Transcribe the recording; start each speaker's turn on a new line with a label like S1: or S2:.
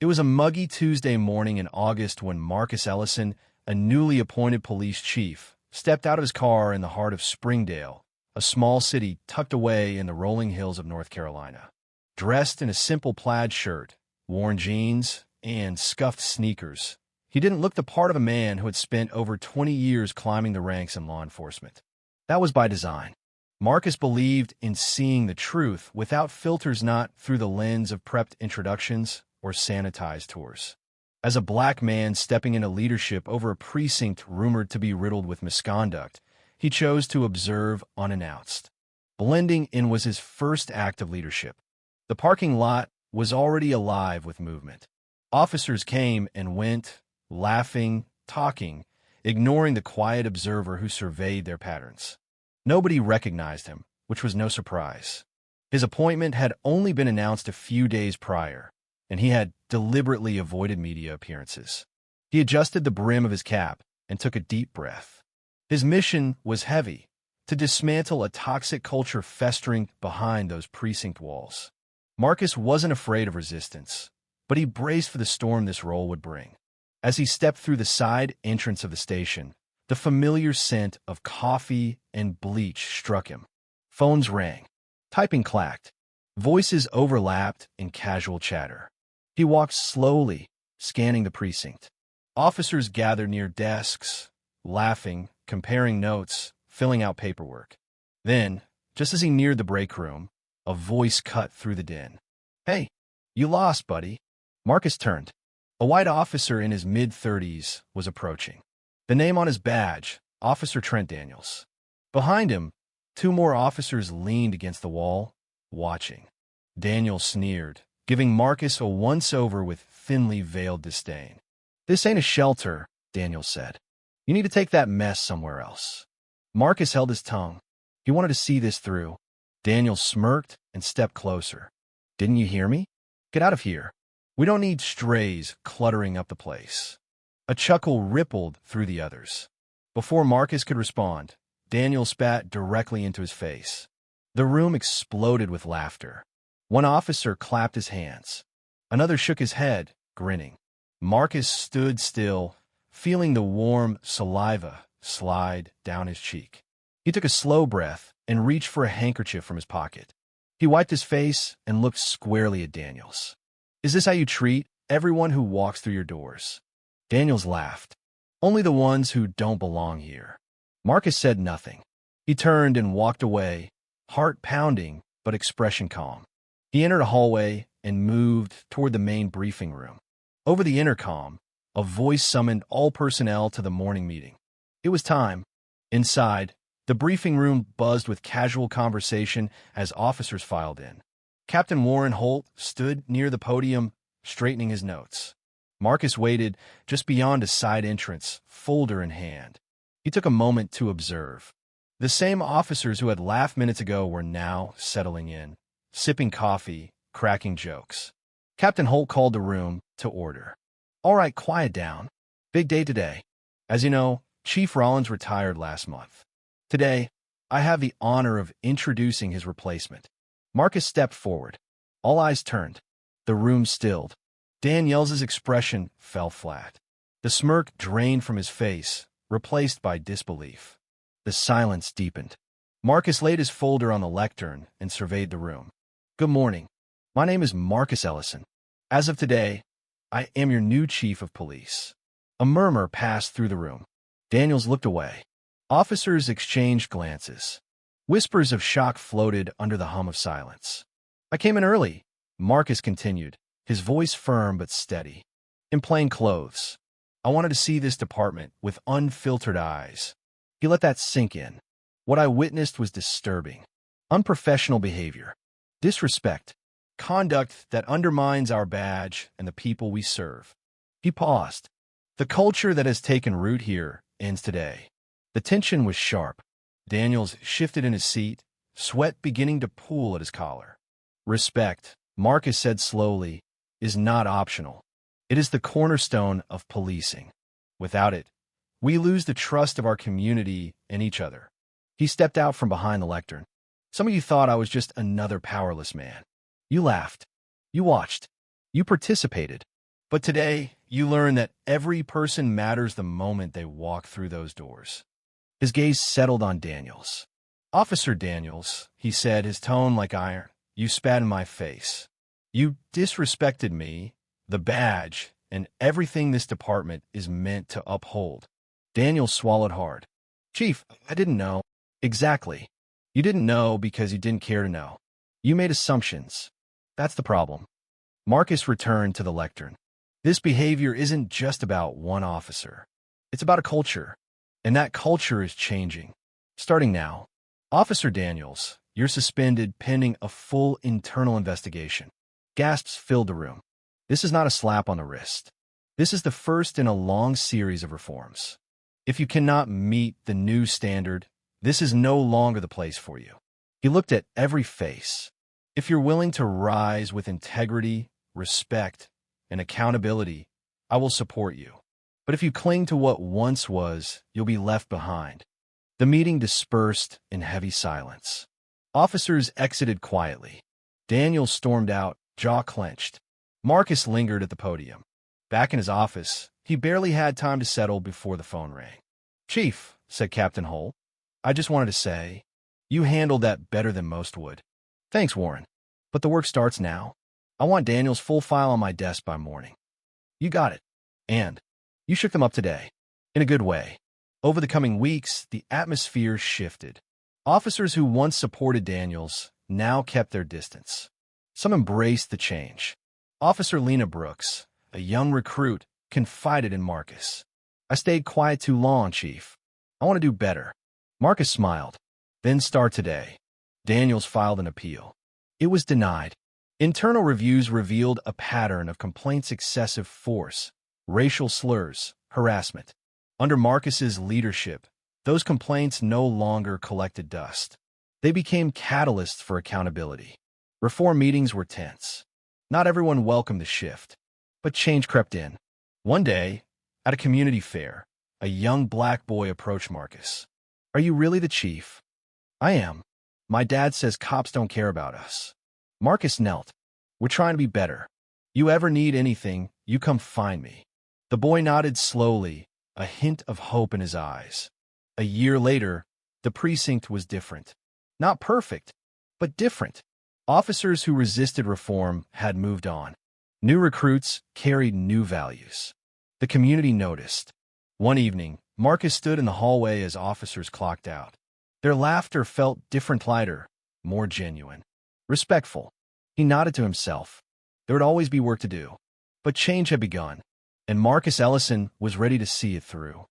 S1: It was a muggy Tuesday morning in August when Marcus Ellison, a newly appointed police chief, stepped out of his car in the heart of Springdale, a small city tucked away in the rolling hills of North Carolina. Dressed in a simple plaid shirt, worn jeans, and scuffed sneakers, he didn't look the part of a man who had spent over 20 years climbing the ranks in law enforcement. That was by design. Marcus believed in seeing the truth without filters, not through the lens of prepped introductions or sanitized tours. As a black man stepping into leadership over a precinct rumored to be riddled with misconduct, he chose to observe unannounced. Blending in was his first act of leadership. The parking lot was already alive with movement. Officers came and went, laughing, talking, ignoring the quiet observer who surveyed their patterns. Nobody recognized him, which was no surprise. His appointment had only been announced a few days prior, and he had deliberately avoided media appearances. He adjusted the brim of his cap and took a deep breath. His mission was heavy, to dismantle a toxic culture festering behind those precinct walls. Marcus wasn't afraid of resistance, but he braced for the storm this role would bring. As he stepped through the side entrance of the station, the familiar scent of coffee and bleach struck him. Phones rang. Typing clacked. Voices overlapped in casual chatter. He walked slowly, scanning the precinct. Officers gathered near desks, laughing, comparing notes, filling out paperwork. Then, just as he neared the break room, a voice cut through the din. "Hey, you lost, buddy." Marcus turned. A white officer in his mid-30s was approaching. The name on his badge, Officer Trent Daniels. Behind him, two more officers leaned against the wall, watching. Daniels sneered, giving Marcus a once-over with thinly veiled disdain. "This ain't a shelter," Daniels said. "You need to take that mess somewhere else." Marcus held his tongue. He wanted to see this through. Daniels smirked and stepped closer. "Didn't you hear me? Get out of here. We don't need strays cluttering up the place." A chuckle rippled through the others. Before Marcus could respond, Daniels spat directly into his face. The room exploded with laughter. One officer clapped his hands. Another shook his head, grinning. Marcus stood still, feeling the warm saliva slide down his cheek. He took a slow breath and reached for a handkerchief from his pocket. He wiped his face and looked squarely at Daniels. "Is this how you treat everyone who walks through your doors?" Daniels laughed. "Only the ones who don't belong here." Marcus said nothing. He turned and walked away, heart pounding but expression calm. He entered a hallway and moved toward the main briefing room. Over the intercom, a voice summoned all personnel to the morning meeting. It was time. Inside, the briefing room buzzed with casual conversation as officers filed in. Captain Warren Holt stood near the podium, straightening his notes. Marcus waited just beyond a side entrance, folder in hand. He took a moment to observe. The same officers who had laughed minutes ago were now settling in, sipping coffee, cracking jokes. Captain Holt called the room to order. "All right, quiet down. Big day today. As you know, Chief Rollins retired last month. Today, I have the honor of introducing his replacement." Marcus stepped forward. All eyes turned. The room stilled. Daniels' expression fell flat. The smirk drained from his face, replaced by disbelief. The silence deepened. Marcus laid his folder on the lectern and surveyed the room. "Good morning. My name is Marcus Ellison. As of today, I am your new chief of police." A murmur passed through the room. Daniels looked away. Officers exchanged glances. Whispers of shock floated under the hum of silence. "I came in early," Marcus continued, his voice firm but steady. "In plain clothes. I wanted to see this department with unfiltered eyes." He let that sink in. What I witnessed was disturbing. Unprofessional behavior. Disrespect. Conduct that undermines our badge and the people we serve. He paused. "The culture that has taken root here ends today." The tension was sharp. Daniels shifted in his seat, sweat beginning to pool at his collar. "Respect," Marcus said slowly, "is not optional. It is the cornerstone of policing. Without it, we lose the trust of our community and each other." He stepped out from behind the lectern. "Some of you thought I was just another powerless man. You laughed. You watched. You participated. But today, you learn that every person matters the moment they walk through those doors. His gaze settled on Daniels. "Officer Daniels," he said, his tone like iron, "you spat in my face. You disrespected me, the badge, and everything this department is meant to uphold." Daniels swallowed hard. "Chief, I didn't know." "Exactly. You didn't know because you didn't care to know. You made assumptions. That's the problem." Marcus returned to the lectern. "This behavior isn't just about one officer. It's about a culture. And that culture is changing. Starting now. Officer Daniels, you're suspended pending a full internal investigation." Gasps filled the room. This is not a slap on the wrist. This is the first in a long series of reforms. If you cannot meet the new standard, this is no longer the place for you. He looked at every face. If you're willing to rise with integrity, respect, and accountability, I will support you. But if you cling to what once was, you'll be left behind. The meeting dispersed in heavy silence. Officers exited quietly. Daniel stormed out, jaw clenched. Marcus lingered at the podium. Back in his office, he barely had time to settle before the phone rang. "Chief," said Captain Holt, "I just wanted to say, you handled that better than most would." "Thanks, Warren. But the work starts now. I want Daniel's full file on my desk by morning." "You got it. And you shook them up today. In a good way." Over the coming weeks, the atmosphere shifted. Officers who once supported Daniels now kept their distance. Some embraced the change. Officer Lena Brooks, a young recruit, confided in Marcus. "I stayed quiet too long, Chief. I want to do better." Marcus smiled. "Then start today." Daniels filed an appeal. It was denied. Internal reviews revealed a pattern of complaints: excessive force, racial slurs, harassment. Under Marcus's leadership, those complaints no longer collected dust. They became catalysts for accountability. Reform meetings were tense. Not everyone welcomed the shift, but change crept in. One day, at a community fair, a young black boy approached Marcus. "Are you really the chief?" "I am. My dad says cops don't care about us." Marcus knelt. "We're trying to be better. You ever need anything, you come find me." The boy nodded slowly, a hint of hope in his eyes. A year later, the precinct was different. Not perfect, but different. Officers who resisted reform had moved on. New recruits carried new values. The community noticed. One evening, Marcus stood in the hallway as officers clocked out. Their laughter felt different, lighter, more genuine, respectful. He nodded to himself. There would always be work to do. But change had begun, and Marcus Ellison was ready to see it through.